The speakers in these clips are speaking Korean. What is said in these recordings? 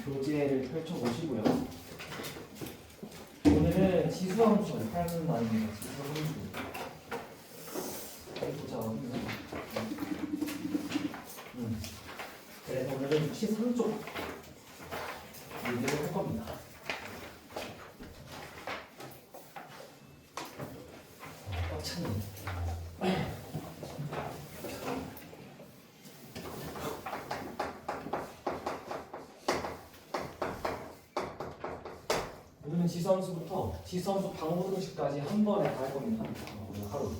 교재를 펼쳐보시고요. 오늘은 지수함수 하는 날입니다. 지수함수. 보자, 어딨나? 그래서 오늘은 63쪽 얘기를 할 겁니다. 꽉 찼네. 오늘은 지수함수부터 지수함수 방정식까지 한 번에 다 할 겁니다. 오늘 하루.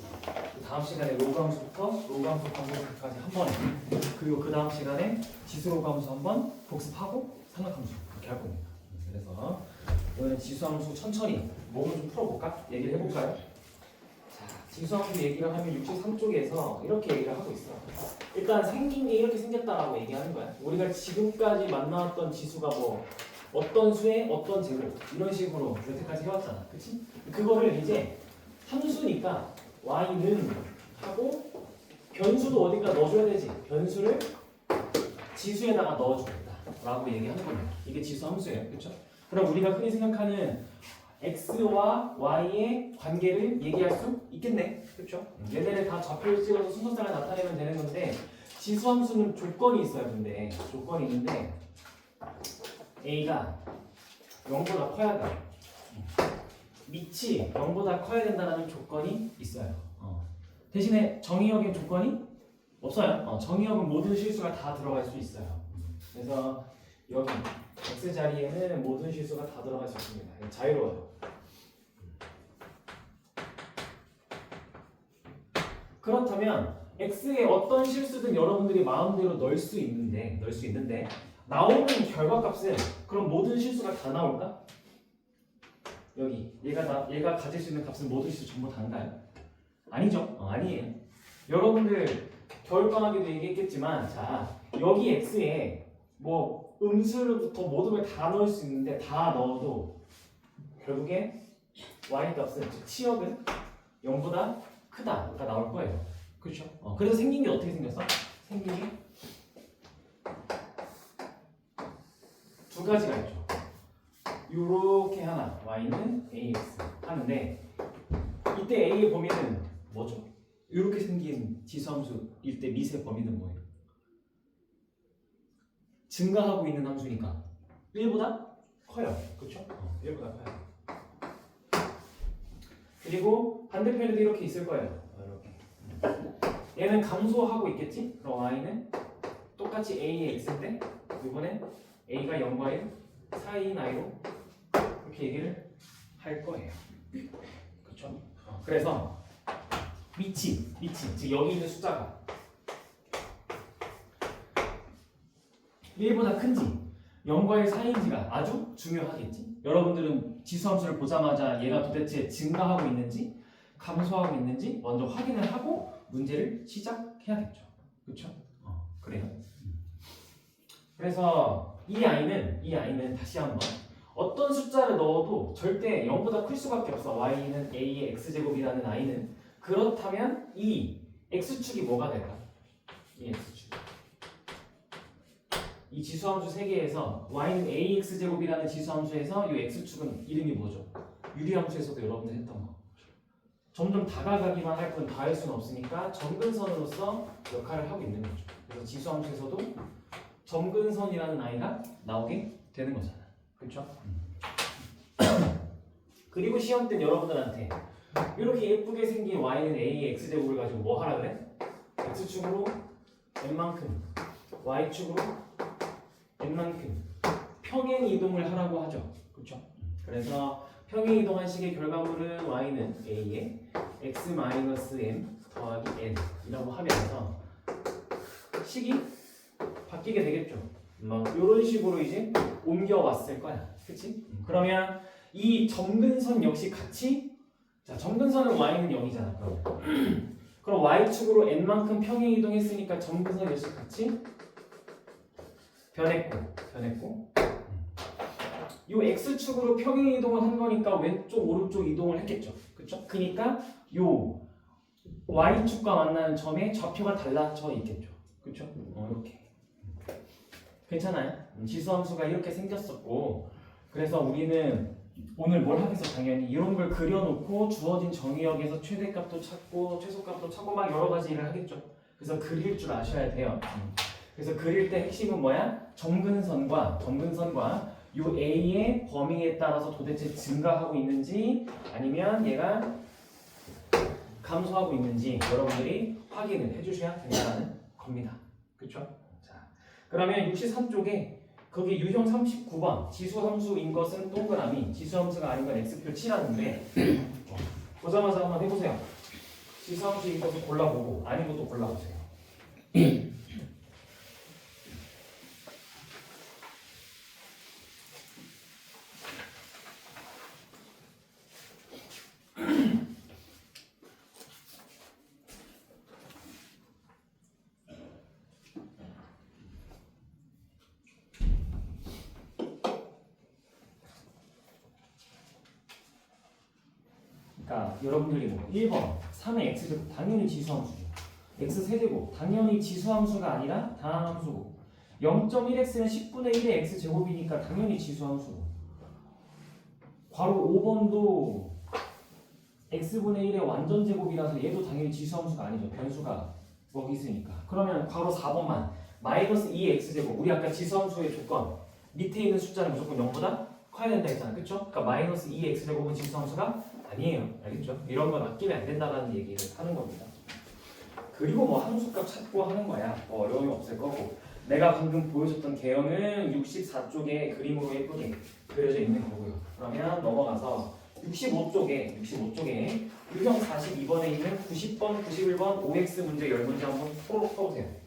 그 다음 시간에 로그함수부터 로그함수 방정식까지 한 번에. 그리고 그 다음 시간에 지수로그함수 한 번 복습하고 삼각함수 이렇게 할 겁니다. 그래서 오늘은 지수함수 천천히 몸을 좀 풀어볼까? 얘기를 해볼까요? 자, 지수함수 얘기를 하면 63쪽에서 이렇게 얘기를 하고 있어. 일단 생긴 게 이렇게 생겼다라고 얘기하는 거야. 우리가 지금까지 만나왔던 지수가 뭐 어떤 수에 어떤 제곱 이런 식으로 여태까지 해왔잖아, 그치? 그거를 이제 함수니까 y는 하고 변수도 어디가 넣어줘야 되지? 변수를 지수에다가 넣어주겠다 라고 얘기하는 겁니다. 이게 지수 함수예요, 그쵸? 그럼 우리가 흔히 생각하는 x와 y의 관계를 얘기할 수 있겠네, 그쵸? 얘네를 다 좌표를 찍어서 순서상을 나타내면 되는 건데 지수 함수는 조건이 있어요. 근데 조건이 있는데 a가 0보다 커야 돼. 밑이 0보다 커야 된다는 조건이 있어요. 대신에 정의역의 조건이 없어요. 정의역은 모든 실수가 다 들어갈 수 있어요. 그래서 여기 x 자리에는 모든 실수가 다 들어갈 수 있습니다. 자유로워요. 그렇다면 x의 어떤 실수든 여러분들이 마음대로 넣을 수 있는데 나오는 결과값은 그럼 모든 실수가 다 나올까? 여기 얘가 가질 수 있는 값은 모든 실수 전부 다인가요? 아니죠. 아니에요. 여러분들 겨울방학에도 얘기했겠지만 자 여기 x에 뭐 음수로부터 모든 걸 다 넣을 수 있는데 다 넣어도 결국에 y 값은 즉 치역은 0보다 크다가 나올 거예요. 그렇죠? 그래서 생긴 게 어떻게 생겼어? 생긴 게 두 가지가 있죠. 요렇게 하나 y는 ax 하는데 이때 a의 범위는 뭐죠? 이렇게 생긴 지수함수일 때 미세 범위는 뭐예요? 증가하고 있는 함수니까 1보다 커요. 그렇죠? 1보다 커요. 그리고 반대편에도 이렇게 있을 거예요. 이렇게. 얘는 감소하고 있겠지? 그럼 y는 똑같이 a의 x인데 이번엔 a가 0과 1 사이인 i로 이렇게 얘기를 할 거예요. 그렇죠? 그래서 밑이 즉 여기 있는 숫자가 1보다 큰지 0과 1 사이인지가 아주 중요하겠지. 여러분들은 지수함수를 보자마자 얘가 도대체 증가하고 있는지 감소하고 있는지 먼저 확인을 하고 문제를 시작해야겠죠. 그렇죠? 그래요. 그래서 이 아이는 다시 한번 어떤 숫자를 넣어도 절대 0보다 클 수밖에 없어. y는 a의 x제곱이라는 i는. 그렇다면 이 x축이 뭐가 될까? 이 x축. 이 지수함수 3개에서 y는 ax제곱이라는 지수함수에서 이 x축은 이름이 뭐죠? 유리함수에서도 여러분들 했던 거. 점점 다가가기만 할 뿐 닿을 수는 없으니까 점근선으로서 역할을 하고 있는 거죠. 그래서 지수함수에서도 점근선이라는 아이가 나오게 되는 거잖아. 그렇죠? 그리고 시험 때 여러분들한테 이렇게 예쁘게 생긴 y는 a의 x제곱을 가지고 뭐 하라 그래? x축으로 n만큼 y축으로 n만큼 평행 이동을 하라고 하죠. 그렇죠? 그래서 평행 이동한 식의 결과물은 y는 a의 x-m 더하기 n 이라고 하면서 식이 바뀌게 되겠죠. 이런 식으로 이제 옮겨왔을 거야. 그치? 그러면 이 점근선 역시 같이 자 점근선은 y는 0이잖아. 그럼 y축으로 n만큼 평행 이동했으니까 점근선 역시 같이 변했고 이 x축으로 평행 이동을 한 거니까 왼쪽 오른쪽 이동을 했겠죠. 그쵸? 그러니까 요 y축과 만나는 점의 좌표가 달라져 있겠죠. 그렇죠? 이렇게. 괜찮아요? 지수함수가 이렇게 생겼었고, 그래서 우리는 오늘 뭘 하겠어? 당연히 이런 걸 그려놓고 주어진 정의역에서 최대값도 찾고 최소값도 찾고 막 여러 가지 일을 하겠죠. 그래서 그릴 줄 아셔야 돼요. 그래서 그릴 때 핵심은 뭐야? 점근선과 요 A의 범위에 따라서 도대체 증가하고 있는지 아니면 얘가 감소하고 있는지 여러분들이 확인을 해주셔야 된다는 겁니다. 그렇죠? 자, 그러면 63쪽에 거기 유형 39번 지수함수인 것은 동그라미, 지수함수가 아닌 건 x표 치라는데 보자마자 한번 해보세요. 지수함수인 것을 골라보고 아닌 것도 골라보세요. 그러니까 여러분들이 뭐 1번 3의 x제곱 당연히 지수함수죠. x 세제곱 당연히 지수함수가 아니라 다항함수고 0.1x는 10분의 1의 x제곱이니까 당연히 지수함수고 괄호 5번도 x분의 1의 완전제곱이라서 얘도 당연히 지수함수가 아니죠. 변수가 거기 있으니까. 그러면 괄호 4번만 마이너스 2x제곱 우리 아까 지수함수의 조건 밑에 있는 숫자는 무조건 0보다 커야 된다 했잖아. 그쵸? 그러니까 마이너스 2x제곱은 지수함수가 아니에요. 알겠죠? 이런 건 아끼면 안 된다는 얘기를 하는 겁니다. 그리고 뭐 함수값 찾고 하는 거야. 뭐 어려움이 없을 거고. 내가 방금 보여줬던 개형은 64쪽에 그림으로 예쁘게 그려져 있는 거고요. 그러면 넘어가서 65쪽에 유형 42번에 있는 90번, 91번 OX 문제 10문제 한번 풀어보세요.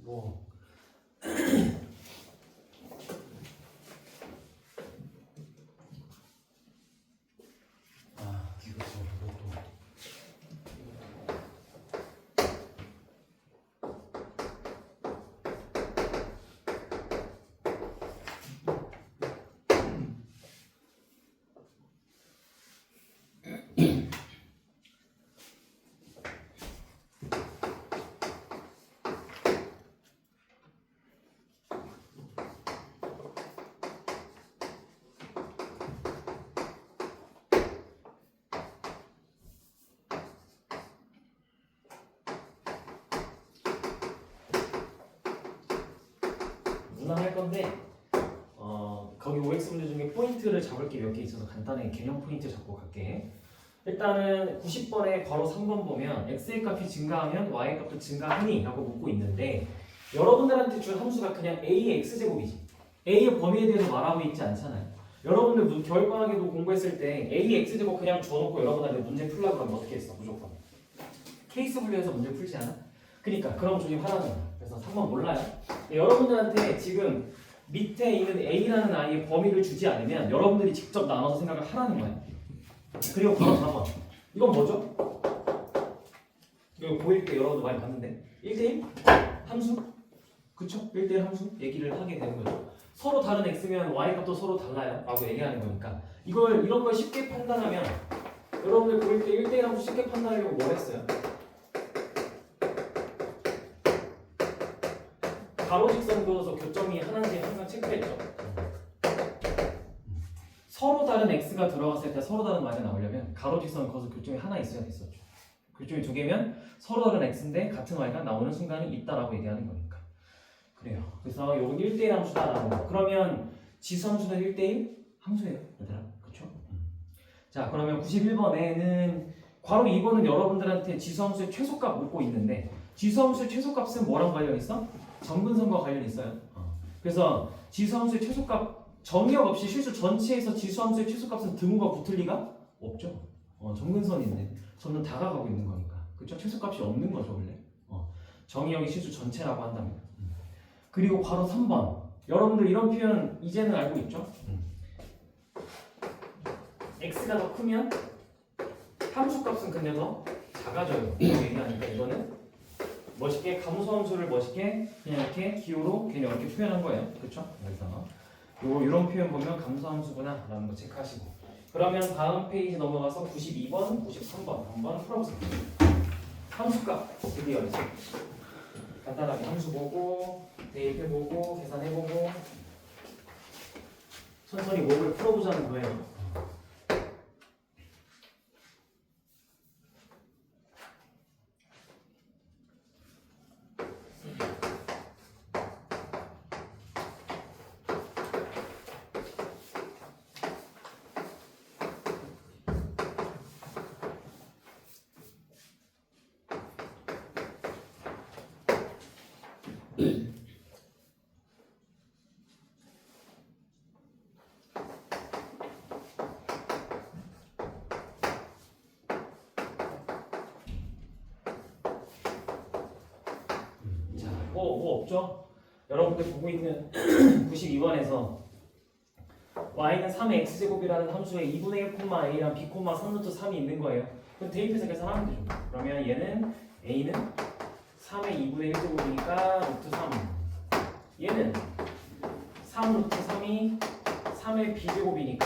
뭐 무난할 건데 거기 OX 문제 중에 포인트를 잡을 게 몇 개 있어서 간단하게 개념 포인트 잡고 갈게. 일단은 90번에 괄호 3번 보면 x의 값이 증가하면 y의 값도 증가하니? 라고 묻고 있는데 여러분들한테 준 함수가 그냥 a의 x제곱이지 a의 범위에 대해서 말하고 있지 않잖아요. 여러분들 겨울방학에도 공부했을 때 a의 x제곱 그냥 줘놓고 여러분한테 문제 풀라고 하면 어떻게 했어? 무조건 케이스 분류해서 문제 풀지 않아? 그러니까 그럼 저기 화나는 거야. 그래서 3번 몰라요. 여러분들한테 지금 밑에 있는 a라는 아이의 범위를 주지 않으면 여러분들이 직접 나눠서 생각을 하라는 거예요. 그리고 바로 4번. 이건 뭐죠? 이거 고1 때 여러분들 많이 봤는데 1대1 함수? 그쵸? 1대1 함수 얘기를 하게 되는 거죠. 서로 다른 x면 y 값도 서로 달라요 라고 얘기하는 거니까 이런 걸 쉽게 판단하면 여러분들 고1 때 1대1 함수 쉽게 판단하려고 뭘 했어요? 가로직선 그어서 교점이 하나인지 항상 체크했죠. 서로 다른 x가 들어갔을 때 서로 다른 y가 나오려면 가로직선 그어서 교점이 하나 있어야 됐었죠. 교점이 두 개면 서로 다른 x인데 같은 y가 나오는 순간이 있다라고 얘기하는 거니까. 그래요. 그래서 요건 1대1 함수다라는 거. 그러면 지수함수는 1대1 함수예요, 얘들아. 그렇죠? 자, 그러면 91번에는 괄호 2번은 여러분들한테 지수함수의 최소값 묻고 있는데 지수함수의 최소값은 뭐랑 관련 있어? 점근선과 관련 있어요. 그래서 지수함수의 최소값 정의역 없이 실수 전체에서 지수함수의 최소값은 등호가 붙을 리가 없죠. 점근선인데 점은 다가가고 있는 거니까. 그렇죠? 최소값이 없는 거죠 원래. 정의역이 실수 전체라고 한다면. 그리고 바로 3번. 여러분들 이런 표현 이제는 알고 있죠? x가 더 크면 함수값은 근데 더 작아져요. 얘기하니까 이거는 멋있게 감소함수를 멋있게 그냥 이렇게 기호로 그냥 이렇게 표현한 거예요. 그렇죠? 그래서 이런 표현 보면 감소함수구나 라는 거 체크하시고 그러면 다음 페이지 넘어가서 92번, 93번 한번 풀어보세요. 함수값 드디어 이제 간단하게 함수 보고 대입해보고 계산해보고 천천히 목을 풀어보자는 거예요. 뭐 없죠? 여러분들 보고 있는 92번에서 y는 3의 x제곱이라는 함수에 2분의 1, a랑 b, 3루트 3이 있는 거예요. 그럼 대입해서 계산하면 되죠. 그러면 얘는 a는 3의 2분의 1제곱이니까 루트 3 얘는 3루트 3이 3의 b제곱이니까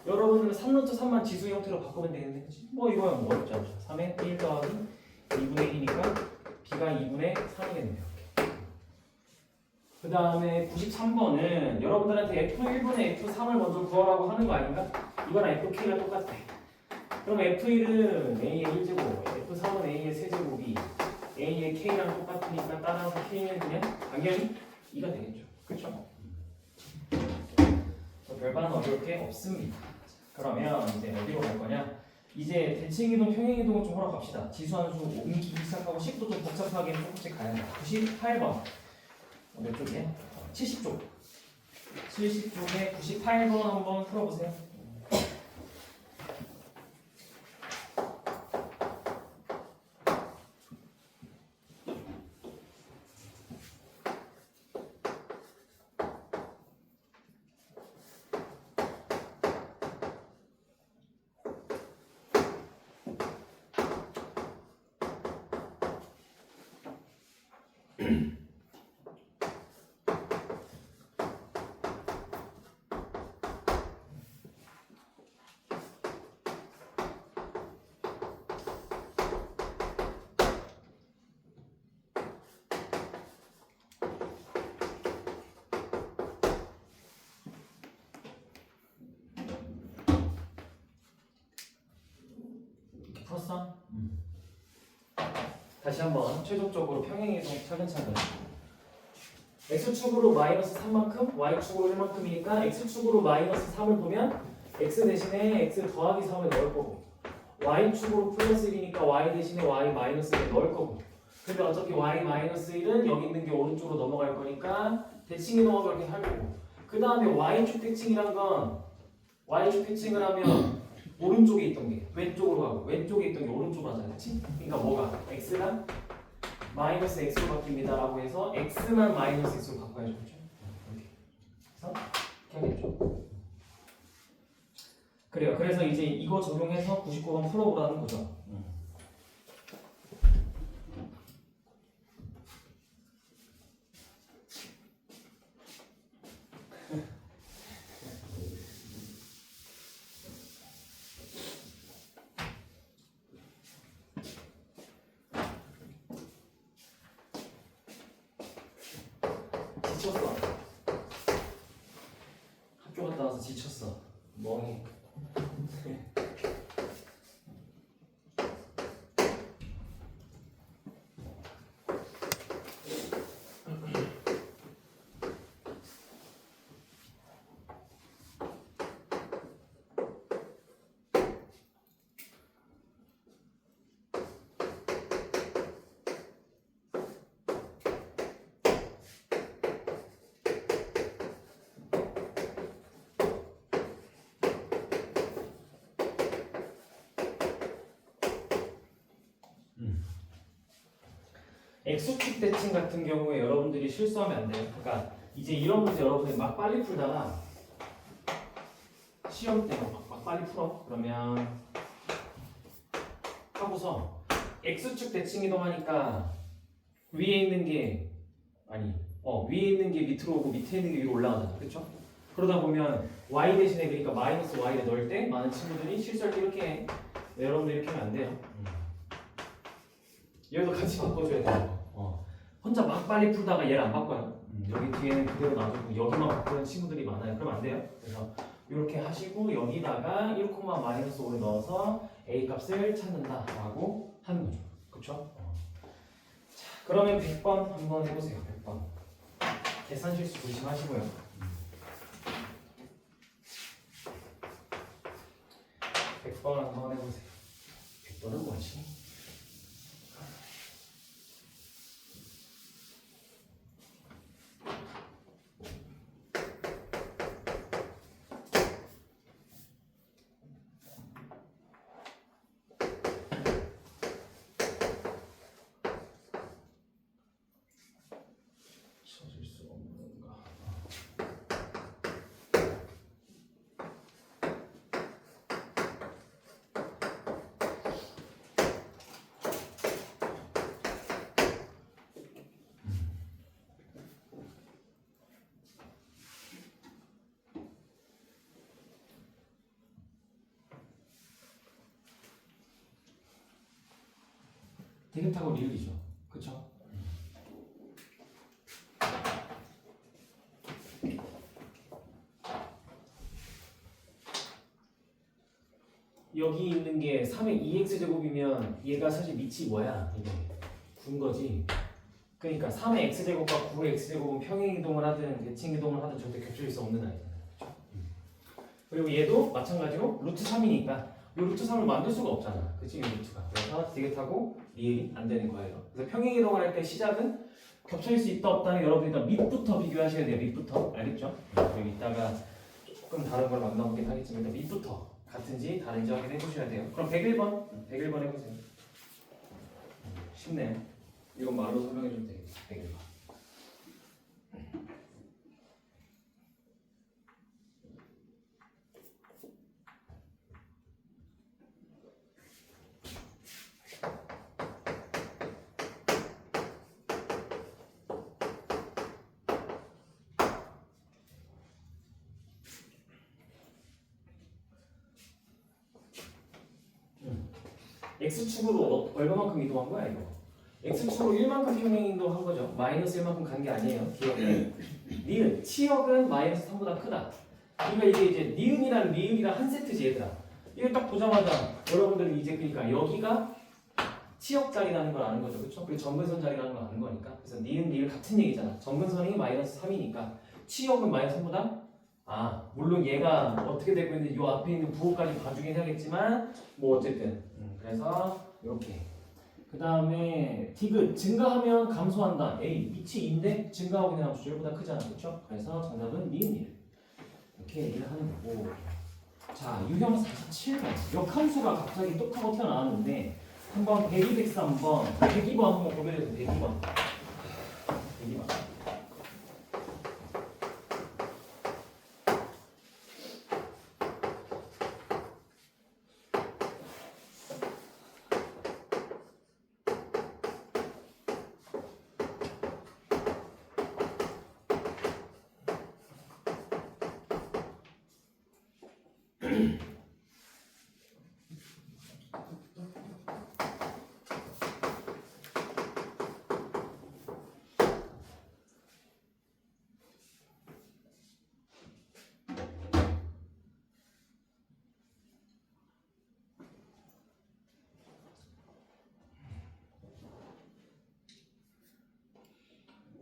여러분들은 3루트 3만 지수 형태로 바꾸면 되겠네. 뭐 이거야 뭐 어렵지 않죠. 3의 1 더하기 2분의 1이니까 b가 2분의 3이겠네요. 그 다음에 93번은 여러분들한테 F1분의 F3을 먼저 구하라고 하는 거 아닌가? 이거랑 FK가 똑같아. 그럼 F1은 A의 1제곱, F3은 A의 세제곱이 A의 K랑 똑같으니까 따라서 K는 그냥 당연히 2가 되겠죠. 그렇죠? 별반은 어려울 게 없습니다. 그러면 이제 어디로 갈 거냐? 이제 대칭이동, 평행이동을 좀 하러 갑시다. 지수함수 옮기기 시작하고 10도 좀 복잡하게 조금씩 가야 돼. 98번. 몇 쪽이야? 70쪽. 70쪽에 98번 한번 풀어보세요. 풀었어? 다시 한번 최종적으로 평행이동 차근차근. x축으로 마이너스 3만큼, y축으로 1만큼이니까 x축으로 마이너스 3을 보면 x 대신에 x 더하기 3을 넣을 거고 y축으로 플러스 1이니까 y 대신에 y 마이너스 1을 넣을 거고 근데 어차피 y 마이너스 1은 여기 있는 게 오른쪽으로 넘어갈 거니까 대칭이동하고 이렇게 할 거고 그 다음에 y축 대칭이란 건 y축 대칭을 하면 오른쪽에 있던 게 왼쪽으로 가고 왼쪽에 있던 게 오른쪽으로 하잖아, 그렇지? 그러니까 뭐가? x가 마이너스 x로 바뀝니다 라고 해서 x만 마이너스 x로 바꿔야죠, 그렇죠? 이렇게 그래서 이렇게 하겠죠. 그래요. 그래서 이제 이거 적용해서 99번 풀어보라는 거죠. 지쳤어. 학교 갔다 와서 지쳤어. 멍해. X축 대칭 같은 경우에 여러분들이 실수하면 안 돼요. 그러니까 이제 이런 문제 여러분들이 막 빨리 풀다가 시험 때 막 빨리 풀어. 그러면 하고서 X축 대칭 이동하니까 위에 있는 게 위에 있는 게 밑으로 오고 밑에 있는 게 위로 올라가잖아. 그렇죠? 그러다 보면 y 대신에 그러니까 마이너스 y를 넣을 때 많은 친구들이 실수할 때 이렇게 해. 여러분들 이렇게 하면 안 돼요. 얘도 같이 바꿔줘야 돼요. 혼자 막 빨리 풀다가 얘를 안 바꿔요. 여기 뒤에는 그대로 놔두고 여기만 바꾸는 친구들이 많아요. 그럼 안 돼요. 그래서 이렇게 하시고 여기다가 1,-5를 넣어서 a 값을 찾는다라고 하는 거죠. 그렇죠? 자, 그러면 100번 한번 해보세요. 100번. 계산 실수 조심하시고요. 100번 한번 해보세요. 100번은 뭐지? 찾을 수 없는가? 디귿하고 리을이죠. 그쵸? 여기 있는 게 3의 2x제곱이면 얘가 사실 밑이 뭐야? 이게 9인 거지. 그러니까 3의 x제곱과 9의 x제곱은 평행이동을 하든 대칭이동을 하든 절대 겹쳐질 수 없는 아이잖아요. 그렇죠? 그리고 얘도 마찬가지로 루트 3이니까 이 루트 3을 만들 수가 없잖아. 그치? 이 루트가. 그래서 디귿하고 리을이 안 되는 거예요. 그래서 평행이동을 할 때 시작은 겹쳐질 수 있다 없다는 여러분이 일단 밑부터 비교하셔야 돼요. 밑부터. 알겠죠? 그리고 이따가 조금 다른 걸 만나보긴 하겠지만 일단 밑부터 같은지 다른지 확인해 보셔야 돼요. 그럼 101번. 101번 해보세요. 쉽네. 이건 말로 설명해 주면 되겠다. 101번. X축으로 얼마만큼 이동한 거야 이거? X축으로 1만큼 평행 이동한 거죠. 마이너스 1만큼 간 게 아니에요. 기억해. 니은, 치역은 마이너스 3보다 크다. 그러니까 이게 이제 니은이랑 리을이랑 한 세트지 얘들아. 이걸 딱 보자마자 여러분들은 이제 그러니까 여기가 치역 자리라는 걸 아는 거죠. 그렇죠? 그리고 점근선 자리라는 걸 아는 거니까. 그래서 니은, 리을 같은 얘기잖아. 점근선이 마이너스 3이니까 치역은 마이너스 3보다 물론 얘가 어떻게 되고 있는지 요 앞에 있는 부호까지 봐주긴 해야겠지만 뭐 어쨌든 그래서 이렇게 그 다음에 디귿 증가하면 감소한다. A 밑이 2인데 증가하고 그냥 주절보다 크잖아. 그렇죠? 그래서 정답은 니은이에요. 이렇게 얘기를 하는 거고. 자 유형 47번 역함수가 갑자기 똑하고 튀어나왔는데 한번 102, 103번 102번 한번 고민해보세요. 102번 102번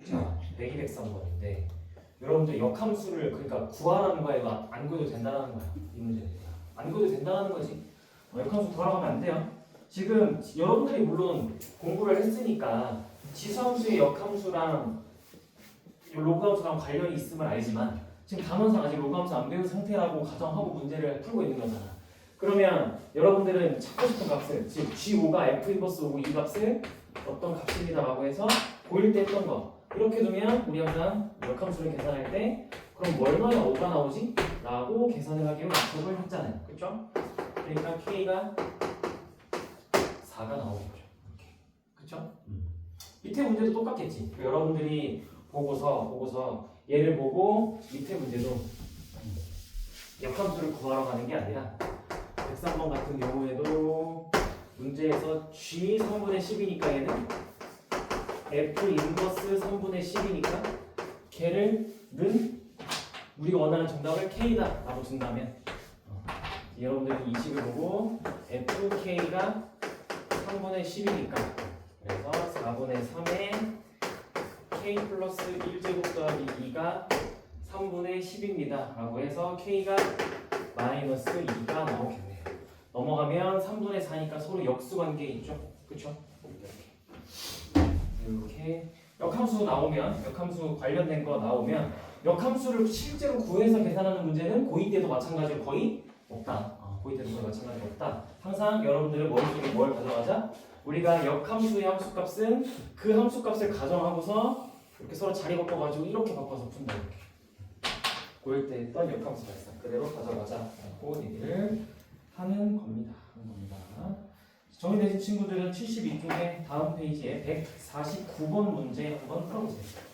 자, 102, 103번인데 여러분들 역함수를 그러니까 구하라는 거에 안 구해도 된다는 거야. 이 문제는 안 구해도 된다는 거지. 역함수 돌아가면 안 돼요. 지금 여러분들이 물론 공부를 했으니까 지수함수의 역함수랑 로그함수랑 관련이 있음을 알지만 지금 단원상 아직 로그함수 안 배운 상태라고 가정하고 문제를 풀고 있는 거잖아. 그러면 여러분들은 찾고 싶은 값을 즉 G5가 F 인버스 5고 이 값을 어떤 값입니다라고 해서 고일 때 했던 거 이렇게 두면 우리 항상 역함수를 계산할 때 그럼 뭘 넣어야 5가 나오지? 라고 계산을 하기로 약속을 했잖아요. 그쵸? 그러니까 K가 4가 나오겠죠. 이렇게. 그쵸? 밑에 문제도 똑같겠지. 여러분들이 보고서 얘를 보고 밑에 문제도 역함수를 구하러 가는 게 아니라 103번 같은 경우에도 문제에서 G 3분의 10이니까 얘는 F 인버스 3분의 10이니까 걔를 는 우리가 원하는 정답을 K다 라고 준다면 여러분들이 이 식을 보고 FK가 3분의 10이니까 그래서 4분의 3에 K 플러스 1제곱 더하기 2가 3분의 10입니다 라고 해서 K가 마이너스 2가 나오겠네요. 넘어가면 3분의 4니까 서로 역수관계 있죠? 그쵸? 이렇게 역함수 나오면 역함수 관련된 거 나오면 역함수를 실제로 구해서 계산하는 문제는 고2 때도 마찬가지로 거의 없다. 고2 때도 거의 마찬가지로 없다. 항상 여러분들의 머릿속에 뭘 가져가자? 우리가 역함수의 함수값은 그 함수값을 가정하고서 이렇게 서로 자리 바꿔가지고 이렇게 바꿔서 푼다. 이렇게. 고1 때 했던 역함수가 있어. 그대로 가져가자. 라고 얘기를 하는 겁니다. 정리되신 친구들은 72쪽에 다음 페이지에 149번 문제 한번 풀어보세요.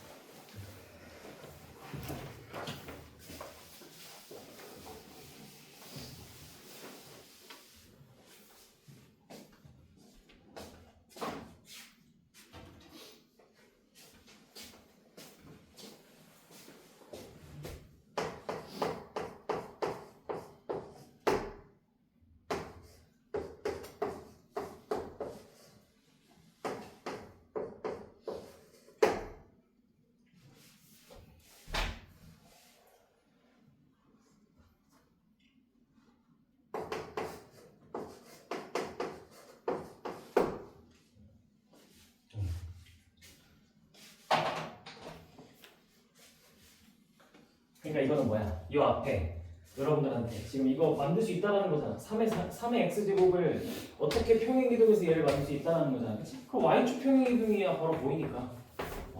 그러니까 이거는 뭐야? 이 앞에 여러분들한테 지금 이거 만들 수 있다는 거잖아. 3의 x제곱을 어떻게 평행이동해서 얘를 만들 수 있다는 거잖아. 그치? 그럼 y축 평행이동이야 바로 보이니까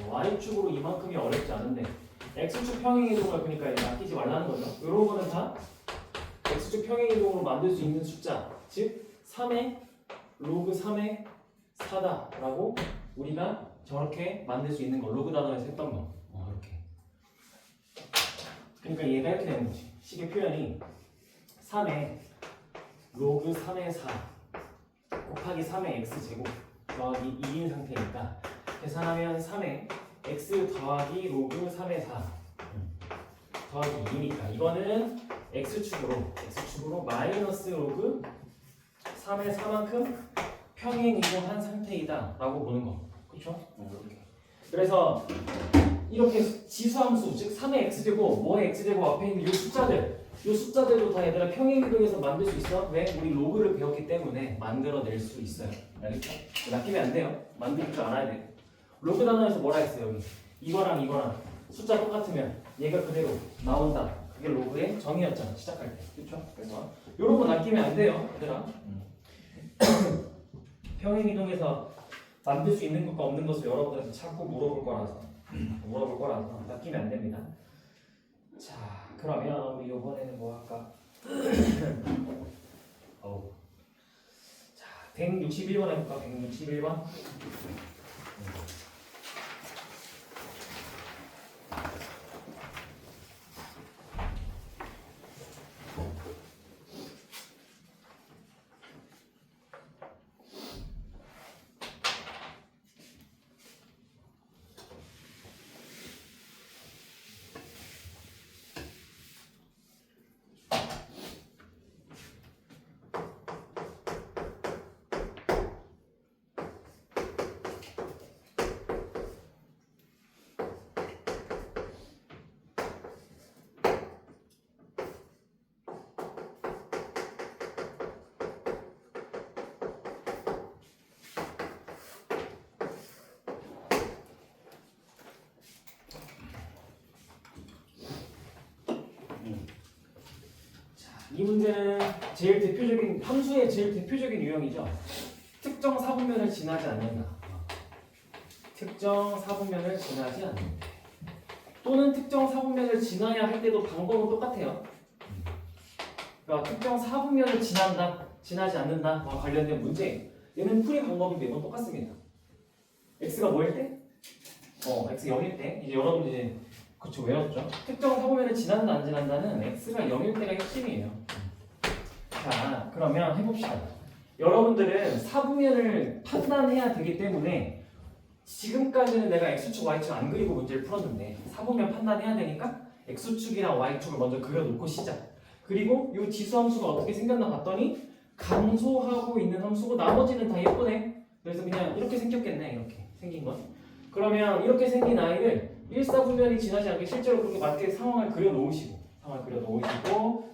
y축으로 이만큼이 어렵지 않은데 x축 평행이동을 그러니까 아끼지 말라는 거죠. 이런 거는 다 x축 평행이동으로 만들 수 있는 숫자 즉 3의 로그 3의 4다 라고 우리가 저렇게 만들 수 있는 거 로그 단어에서 했던 거 이렇게 그러니까 얘가 이렇게 되는 거지. 식의 표현이 3의 로그 3의 4 곱하기 3의 x제곱 더하기 2인 상태니까 계산하면 3의 x 더하기 로그 3의 4 더하기 2니까 이거는 x축으로 마이너스 로그 3의 4만큼 평행 이동한 상태이다 라고 보는 거. 그쵸? 이렇게. 그래서 이렇게 지수함수 즉 3의 x제곱 뭐의 x제곱 앞에 있는 이 숫자들도 다 얘들아 평행이동해서 만들 수 있어. 왜? 우리 로그를 배웠기 때문에 만들어낼 수 있어요. 알겠죠? 낚이면 안 돼요. 만들 줄 알아야 돼요. 로그 단어에서 뭐라 했어요? 여기 이거랑 숫자 똑같으면 얘가 그대로 나온다. 그게 로그의 정의였잖아. 시작할 때. 그렇죠? 그래서 요런 거 낚이면 안 돼요. 얘들아. 평행이동해서 만들 수 있는 것과 없는 것을 여러분들한테 자꾸 물어볼 거라서 낚이면 안 됩니다. 자, 그러면 우리 이번에는 뭐 할까? 자, 161번 해볼까? 161번. 이 문제는 제일 대표적인 함수의 제일 대표적인 유형이죠. 특정 사분면을 지나지 않는다. 특정 사분면을 지나지 않는다. 또는 특정 사분면을 지나야 할 때도 방법은 똑같아요. 그러니까 특정 사분면을 지난다, 지나지 않는다와 관련된 문제. 얘는 풀이 방법이 매번 똑같습니다. x가 뭐일 때? x 0일 때. 이제 여러분 이제 그쵸 외웠죠? 특정 사분면을 지난다 안 지난다는 x가 0일 때가 핵심이에요. 자, 그러면 해봅시다. 여러분들은 사분면을 판단해야 되기 때문에 지금까지는 내가 x축, y축 안 그리고 문제를 풀었는데 사분면 판단해야 되니까 x축이랑 y축을 먼저 그려놓고 시작. 그리고 이 지수함수가 어떻게 생겼나 봤더니 감소하고 있는 함수고 나머지는 다 예쁘네. 그래서 그냥 이렇게 생겼겠네. 이렇게 생긴 건. 그러면 이렇게 생긴 아이를 1사분면이 지나지 않게 실제로 그렇게 맞게 상황을 그려놓으시고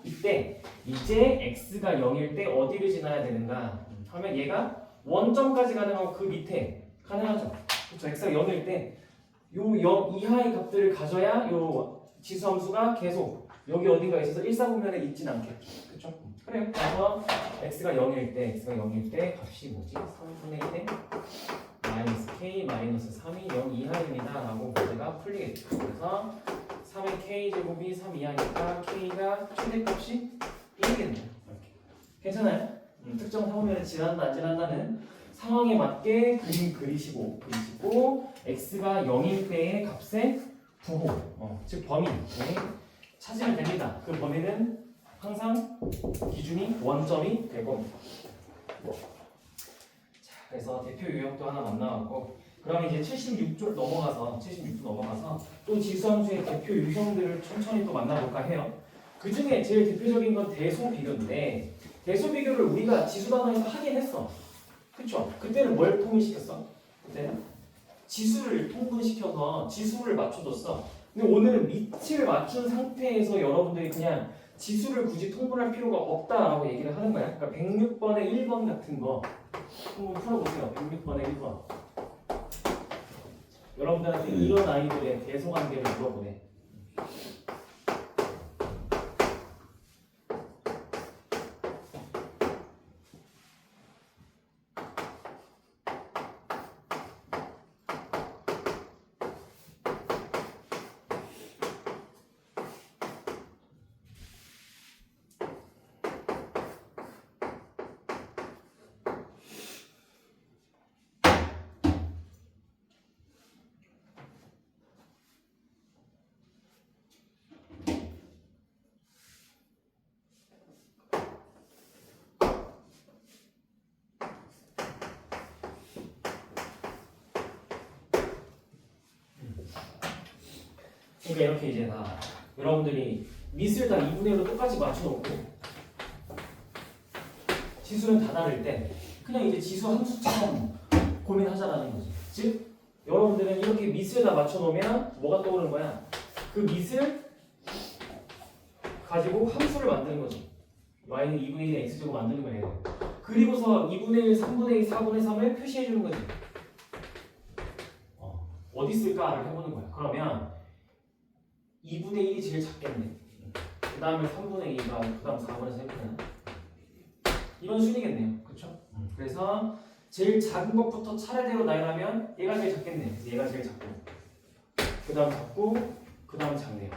이때 이제 x가 0일 때 어디를 지나야 되는가 하면 얘가 원점까지 가능하고 그 밑에 가능하죠. 그렇죠. x가 0일 때 요 0 이하의 값들을 가져야 요 지수함수가 계속 여기 어딘가 있어서 1사분면에 있진 않겠죠. 그렇죠? 그래요. 그래서 x가 0일 때 값이 뭐지? 3분의 1에 마이너스 k 마이너스 3이 0 이하입니다 라고 문제가 풀리겠죠. 그래서 3의 k제곱이 3 이하니까 k가 최대값이 1이겠네요. 이렇게. 괜찮아요? 특정 사분면에 지난다 안 지난다는 상황에 맞게 그림 그리시고 x가 0일 때의 값의 부호, 즉 범위 찾으면 됩니다. 그 범위는 항상 기준이 원점이 될 겁니다. 자, 그래서 대표 유형도 하나 만나왔고, 그럼 이제 76조 넘어가서 또 지수함수의 대표 유형들을 천천히 또 만나볼까 해요. 그 중에 제일 대표적인 건 대소비교인데, 대소비교를 우리가 지수 단원에서 하긴 했어. 그쵸? 그때는 뭘 통일시켰어? 그때는 지수를 통분시켜서 지수를 맞춰줬어. 근데 오늘은 밑을 맞춘 상태에서 여러분들이 그냥 지수를 굳이 통분할 필요가 없다라고 얘기를 하는 거야. 그러니까 106번에 1번 같은 거 한번 풀어보세요. 106번에 1번. 여러분들한테 이런 아이들의 대소관계를 물어보네. 그러니까 이렇게 이제 다 여러분들이 밑을 다 2분의 1로 똑같이 맞춰놓고 지수는 다 다를 때 그냥 이제 지수 함수처럼 고민하자라는 거지. 즉 여러분들은 이렇게 밑을 다 맞춰놓으면 뭐가 떠오르는 거야? 그 밑을 가지고 함수를 만드는 거지. y는 2분의 1의 x제곱 만드는 거예요. 그리고서 2분의 1, 3분의 2, 4분의 3을 표시해주는 거지. 어디 있을까를 해보는 거야. 그러면 2분의 1이 제일 작겠네. 그 다음에 3분의 2가 그 다음 4분의 3이잖아. 이런 순이겠네요. 그쵸? 그래서 제일 작은 것부터 차례대로 나열하면 얘가 제일 작겠네. 그래서 얘가 제일 작고 그 다음 작고 그 다음 작네요.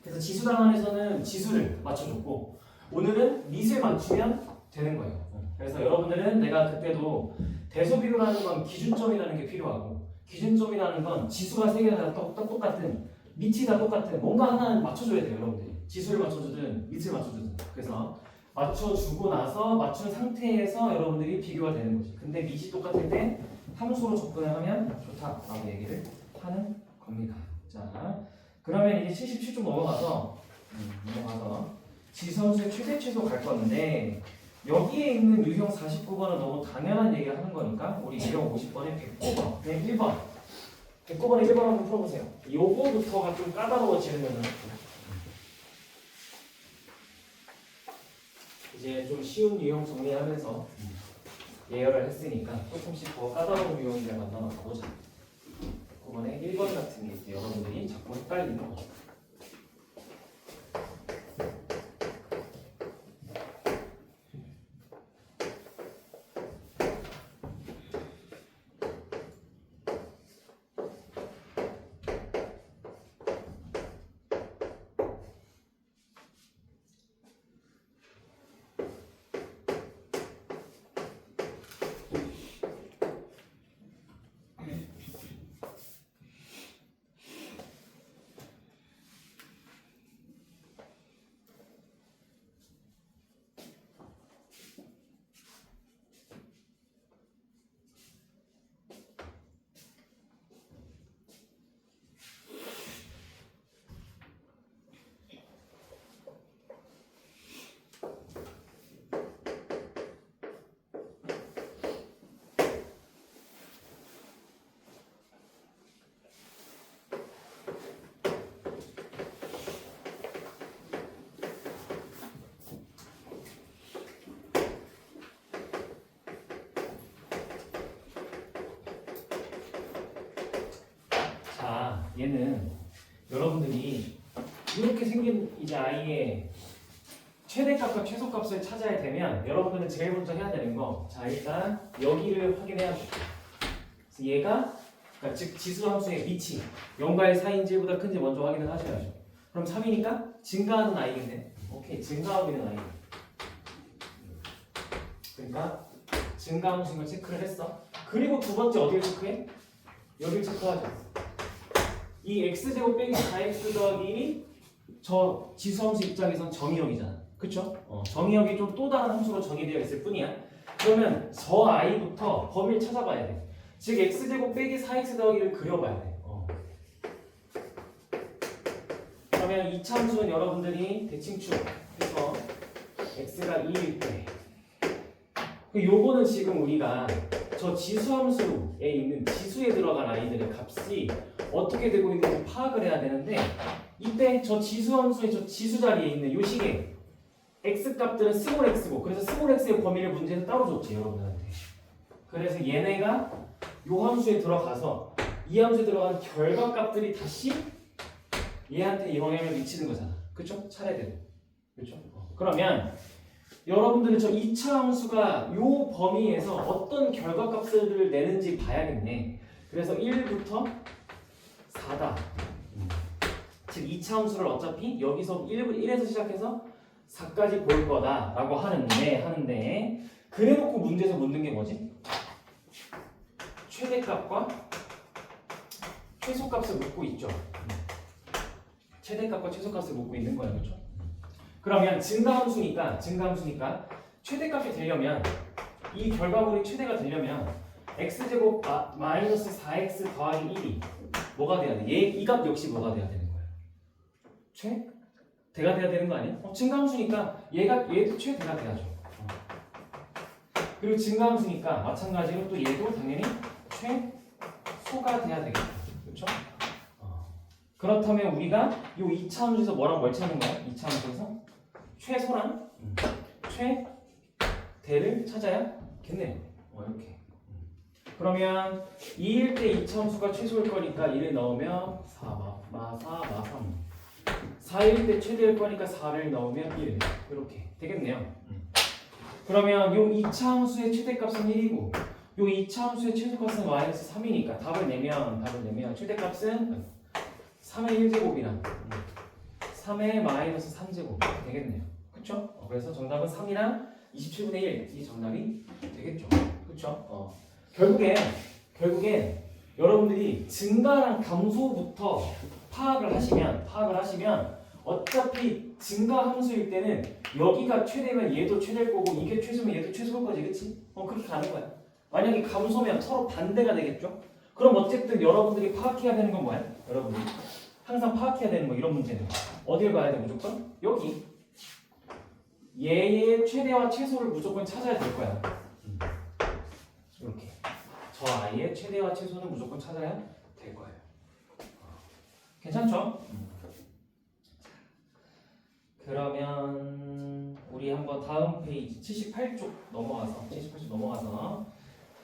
그래서 지수 단원에서는 지수를 맞춰줬고 오늘은 밑을 맞추면 되는 거예요. 그래서 여러분들은 내가 그때도 대소비교라는 건 기준점이라는 게 필요하고 기준점이라는 건 지수가 세 개가 다 똑같은 밑이 다 똑같은 뭔가 하나는 맞춰줘야 돼요. 여러분들이 지수를 맞춰주든 밑을 맞춰주든. 그래서 맞춰주고 나서 맞춘 상태에서 여러분들이 비교가 되는 거지. 근데 밑이 똑같을 때 함수로 접근을 하면 좋다라고 얘기를 하는 겁니다. 자, 그러면 이제 77쪽 넘어가서 지수함수의 최대 최소 갈 건데 여기에 있는 유형 49번은 너무 당연한 얘기를 하는 거니까 우리 유형 50번에 109번, 101번 109번에 1번 한번 풀어보세요. 요거부터가 좀 까다로워지는 이제 좀 쉬운 유형 정리하면서 예열을 했으니까 조금씩 더 까다로운 유형들 만나서 가보자. 109번에 1번 같은 게 이제 여러분들이 자꾸 헷갈리는 거죠. 얘는 여러분들이 이렇게 생긴 이제 아이의 최대값과 최소값을 찾아야 되면 여러분들은 제일 먼저 해야 되는 거, 자 일단 여기를 확인해야 돼요. 그래서 얘가 그러니까 즉 지수함수의 밑이 0과 1 사이인지 1보다 큰지 먼저 확인을 하셔야죠. 그럼 3이니까 증가하는 아이겠네. 오케이, 증가하고 있는 아이. 그러니까 증가함수인 걸 체크를 했어. 그리고 두 번째 어디를 체크해? 여기를 체크하죠. 이 x제곱 빼기 4x 더하기 1이 저 지수함수 입장에선 정의역이잖아. 그쵸? 정의역이 좀 또 다른 함수로 정의되어 있을 뿐이야. 그러면 저 i부터 범위를 찾아봐야 돼. 즉 x제곱 빼기 4x 더하기를 그려봐야 돼. 그러면 이 참수는 여러분들이 대칭축해서 x가 2일 때 요거는 지금 우리가 저 지수함수에 있는 지수에 들어간 아이들의 값이 어떻게 되고 있는지 파악을 해야 되는데 이때 저 지수함수의 저 지수 자리에 있는 요 식에 x값들은 스몰 x고 그래서 스몰 x의 범위를 문제에서 따로 줬지 여러분들한테. 그래서 얘네가 요 함수에 들어가서 이 함수에 들어간 결과값들이 다시 얘한테 영향을 미치는 거잖아. 그쵸? 차례대로. 그쵸? 그러면 여러분들은 저 2차 함수가 요 범위에서 어떤 결과값들을 내는지 봐야겠네. 그래서 1부터 4다. 즉 2차 함수를 어차피 여기서 1에서 시작해서 4까지 볼 거다라고 하는데 그래놓고 문제에서 묻는 게 뭐지? 최대값과 최소값을 묻고 있죠. 최대값과 최소값을 묻고 있는 거예요. 그렇죠? 그러면 증가함수니까 최대값이 되려면 이 결과물이 최대가 되려면 x제곱 마이너스 4x 더하기 1이 뭐가 돼야 돼? 이 값 역시 뭐가 돼야 되는 거예요? 최대가 돼야 되는 거 아니야? 증가함수니까 얘도 최대가 돼야죠. 그리고 증가함수니까 마찬가지로 또 얘도 당연히 최소가 돼야 되겠죠. 그렇죠? 그렇다면 우리가 이 2차 함수에서 뭐랑 뭘 찾는 거야? 2차 함수에서 최소랑 최대를 찾아야겠네요. 이렇게. 그러면 2일 때 2차 함수가 최소일 거니까 1을 넣으면 4, 마 3. 4일 때 최대일 거니까 4를 넣으면 1. 이렇게 되겠네요. 그러면 이 2차 함수의 최대값은 1이고 요 2차 함수의 최소값은 마이너스 3이니까 답을 내면 최대값은 3의 1제곱이랑 3의 마이너스 3제곱 되겠네요. 그쵸? 그래서 정답은 3이랑 27분의 1이 정답이 되겠죠. 그쵸? 결국엔 여러분들이 증가랑 감소부터 파악을 하시면 어차피 증가 함수일 때는 여기가 최대면 얘도 최대일 거고 이게 최소면 얘도 최소일 거지. 그치? 그렇게 가는 거야. 만약에 감소면 서로 반대가 되겠죠? 그럼 어쨌든 여러분들이 파악해야 되는 건 뭐야? 여러분들이 항상 파악해야 되는 거 이런 문제는 어딜 가야 돼 무조건? 여기 얘의 최대와 최소를 무조건 찾아야 될 거야. 이렇게 저 아이의 최대와 최소는 무조건 찾아야 될 거예요. 괜찮죠? 그러면 우리 한번 다음 페이지 78쪽 넘어가서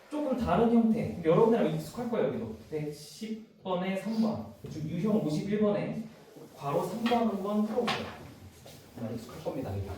조금 다른 형태 여러분이랑 익숙할 거예요. 여기도 110번에 3번 즉 유형 51번에 괄호 3번 한번 풀어보세요. 익숙할 겁니다. 이거.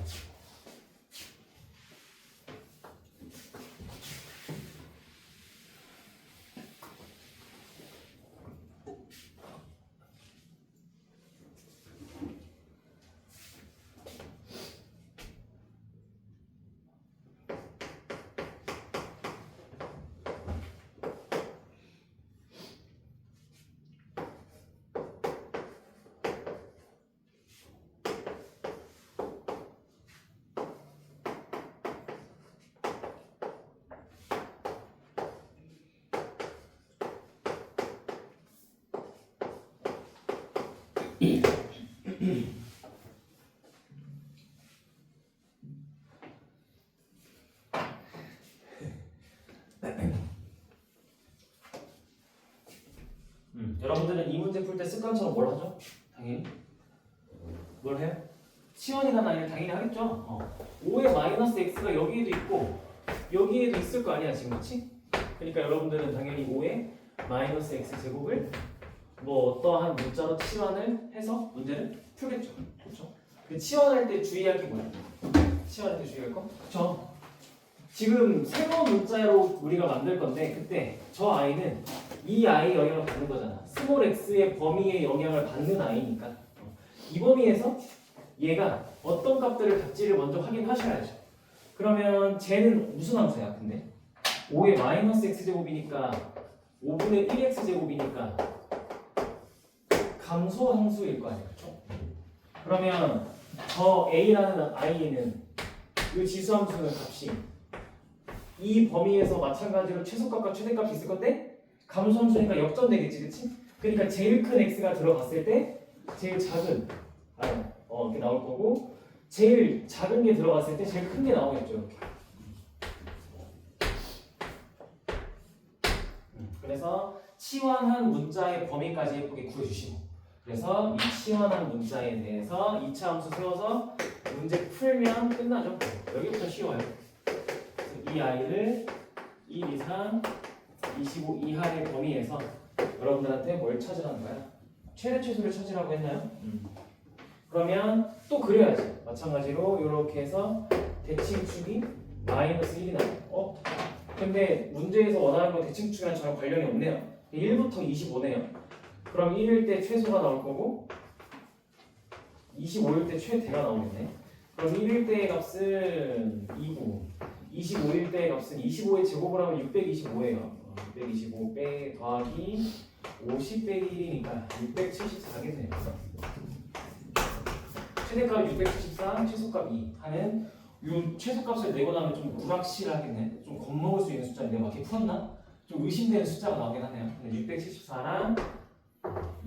여러분들은 이 문제 풀 때 습관처럼 뭘 하죠? 당연히 뭘 해요? 치원이라는 아이를 당연히 하겠죠. 5의 마이너스 x가 여기에도 있고 여기에도 있을 거 아니야 지금. 그렇지? 그러니까 여러분들은 당연히 5의 마이너스 x 제곱을 뭐 어떠한 문자로 치환을 해서 문제를 풀겠죠. 그렇죠? 그 치환할 때 주의할 게 뭐야? 치환할 때 주의할 거? 그렇죠. 지금 새로운 문자로 우리가 만들 건데 그때 저 아이는 이 아이의 영향을 받는 거잖아. 스몰 x의 범위의 영향을 받는 아이니까 이 범위에서 얘가 어떤 값들을 갖지를 먼저 확인하셔야죠. 그러면 쟤는 무슨 함수야? 근데 5의 마이너스 x제곱이니까 5분의 1x제곱이니까 감소 함수일 거 아니에요. 그렇죠? 그러면 저 a라는 i는 이 지수 함수는 값이 이 범위에서 마찬가지로 최소값과 최대값이 있을 건데 감소 함수니까 역전되겠지, 그렇지? 그러니까 제일 큰 x가 들어갔을 때 제일 작은 이렇게 나올 거고 제일 작은 게 들어갔을 때 제일 큰 게 나오겠죠, 이렇게. 그래서 치환한 문자의 범위까지 예쁘게 구해주시고 그래서 이 치환한 문자에 대해서 2차 함수 세워서 문제 풀면 끝나죠. 여기부터 쉬워요. 이 아이를 1 이상 25 이하의 범위에서 여러분들한테 뭘 찾으라는 거야? 최대 최소를 찾으라고 했나요? 그러면 또 그려야지. 마찬가지로 이렇게 해서 대칭축이 마이너스 1이 나와요. 근데 문제에서 원하는 건 대칭축이랑 전혀 관련이 없네요. 1부터 25네요. 그럼 1일 때 최소가 나올 거고 25일 때 최대가 나오겠네. 그럼 1일 때의 값은 2고 25일 때의 값은 25의 제곱을 하면 625예요. 625 더하기 50 빼기 1이니까 674겠네요. 최대값이 674, 최소값 2 하는 이 최소값을 내고 나면 좀 불확실하겠네. 좀 겁먹을 수 있는 숫자인데 막 이렇게 풀었나? 좀 의심되는 숫자가 나오긴 하네요. 674랑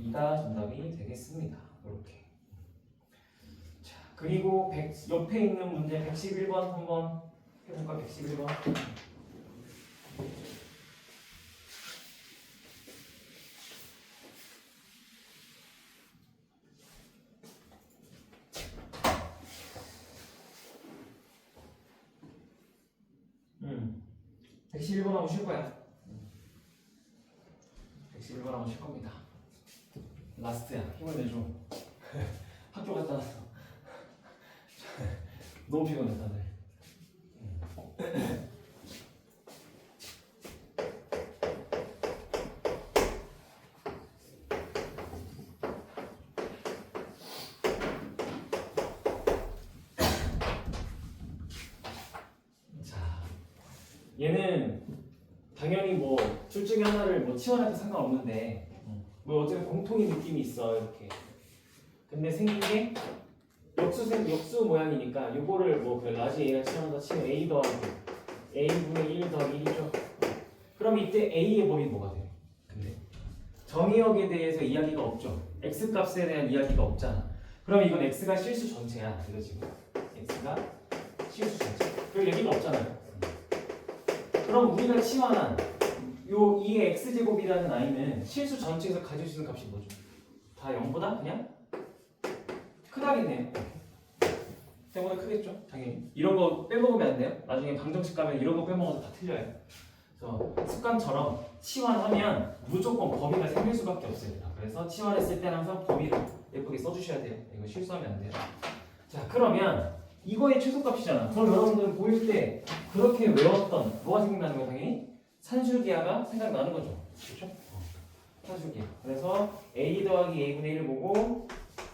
2가 정답이 되겠습니다. 이렇게. 자, 그리고 옆에 있는 문제 111번 한번 해볼까? 111번. 음. 111번 하고 쉴 거야. 111번 하고 쉴 겁니다. 라스트야. 힘을 내줘. 학교 갔다 왔어. 너무 피곤해 다들. 자, 얘는 당연히 뭐 둘 중에 하나를 뭐 치환해도 상관없는데 뭐 어쨌든 공통의 느낌이 있어 이렇게. 근데 생긴 게 역수 모양이니까 이거를 뭐 그 라지 A가 치환한다 치면 A 더하기 A분의 1 더하기 1이죠. 그럼 이때 A의 범위 뭐가 돼요? 근데 정의역에 대해서 이야기가 없죠. X 값에 대한 이야기가 없잖아. 그럼 이건 X가 실수 전체야. 이거 지금 X가 실수 전체. 그 얘기가 없잖아요. 그럼 우리가 치환한 요 2의 x제곱이라는 아이는 실수 전체에서 가질 수 있는 값이 뭐죠? 다 0보다 그냥 크다겠네요. 때문에 크겠죠? 당연히. 이런 거 빼먹으면 안 돼요. 나중에 방정식 가면 이런 거 빼먹어서 다 틀려요. 그래서 습관처럼 치환하면 무조건 범위가 생길 수밖에 없습니다. 그래서 치환했을 때는 항상 범위를 예쁘게 써주셔야 돼요. 이거 실수하면 안 돼요. 자, 그러면 이거의 최소값이잖아. 그럼 여러분들은 보일 때 그렇게 외웠던 뭐가 생각나는 거예요? 당연히 산술기하가 생각나는 거죠. 그렇죠? 산술기하. 그래서 a 더하기 a분의 1을 보고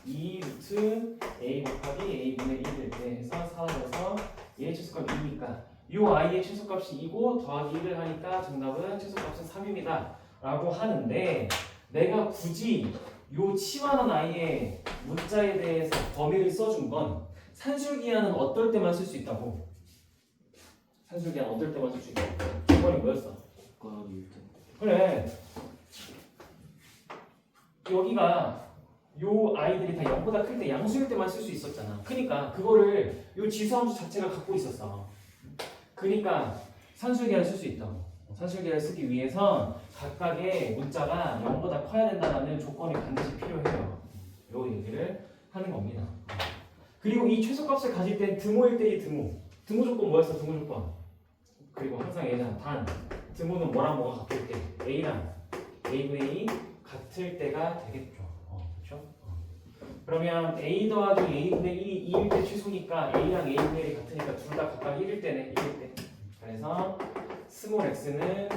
2 루트 a 곱하기 a분의 1일 때 해서 사라져서 얘의 최소값 2니까 이 i의 최소값이 2고 더하기 1을 하니까 정답은 최소값은 3입니다. 라고 하는데 내가 굳이 이 치환한 i의 문자에 대해서 범위를 써준 건 산술기하는 어떨 때만 쓸 수 있다고. 산술기하는 어떨 때만 쓸 수 있다고. 조건이 뭐였어? 그래. 여기가 요 아이들이 다 0보다 클 때 양수일 때만 쓸 수 있었잖아. 그러니까 그거를 요 지수함수 자체가 갖고 있었어. 그러니까 산술기하를 쓸 수 있다고. 산술기하를 쓰기 위해선 각각의 문자가 0보다 커야 된다는 조건이 반드시 필요해요. 요 얘기를 하는 겁니다. 그리고 이 최소값을 가질 땐 등호일 때의 등호. 등호 조건 뭐였어? 등호 조건. 그리고 항상 얘는 단. 등호는 뭐랑 뭐가 같을 때? A랑 A분의 2 같을 때가 되겠죠. 그렇죠? 그러면 a 더하기 a분의 1이 2일 때 최소니까 a랑 a분의 1이 같으니까 둘 다 각각 1일 때네. 1일 때. 그래서 스몰 x는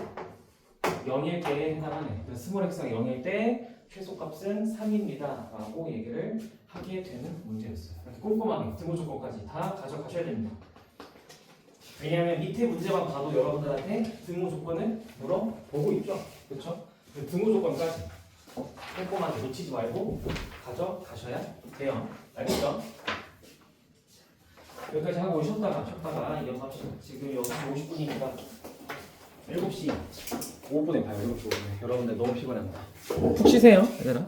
0일 때에 해당하네. 그래서 스몰 x가 0일 때 최소값은 3입니다 라고 얘기를 하게 되는 문제였어요. 이렇게 꼼꼼하게 등호 조건까지 다 가져가셔야 됩니다. 왜냐하면 밑에 문제만 봐도 여러분들한테 등호 조건을 물어보고 있죠. 그렇죠? 등호 조건까지 꼼꼼하게 놓치지 말고 가져가셔야 돼요. 알겠죠? 여기까지 하고 쉬었다가 이어서 합시다. 지금 6시 50분이니까 7시 5분에 봐요. 7시 5분에. 여러분들 너무 피곤합니다. 푹 쉬세요, 얘들아.